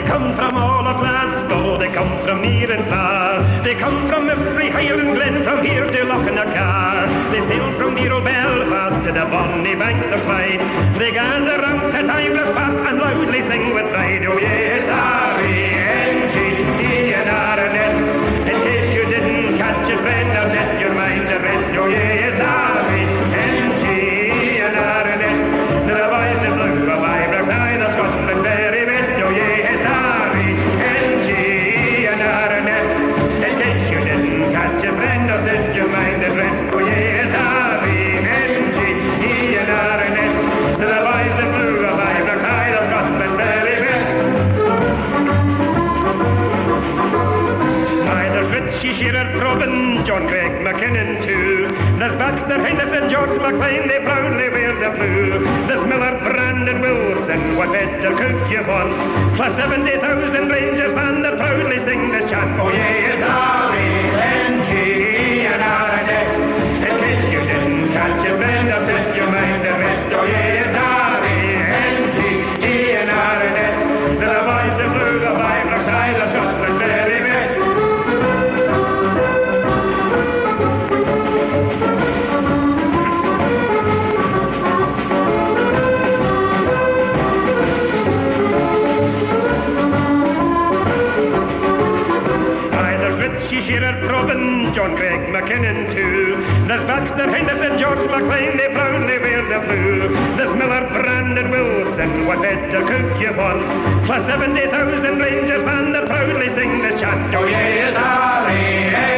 come from all of Glasgow, they come from near and far. They come from every Highland glen, from here to Lochnacar. They sail from dear old Belfast to the bonny banks of Clyde. They gather round to Timeless Park and loudly sing with pride. Oh yes, R-E-N-G, E-N-R-N-S. In case you didn't catch it, friend, I'll set your mind at rest. Oh yes, R-E-N-G, E-N-R-N-S. The boys in blue of Ibrox, the Scotland Fair. too. There's Baxter, Henderson, George McLean, they proudly wear the blue. There's Miller, Brandon, Wilson, what better could you want? Plus 70,000 Rangers fans that proudly sing this chant. Oh yeah, it's R-E-N-G and R-N-S. In case you didn't catch it, friend, I've set your mind at rest. Oh yeah, it's R-E-N-G and R-N-S. They're the boys in blue, the five Black side of Scotland's very best. Richie Shearer, Probin, John Craig McKinnon too. There's Baxter, Henderson, George McLean, they proudly wear the blue. There's Miller, Brandon, Wilson, what better could you want? Plus 70,000 Rangers fans that proudly sing this chant. Oh yeah, it's R-A-N-G-E-N-R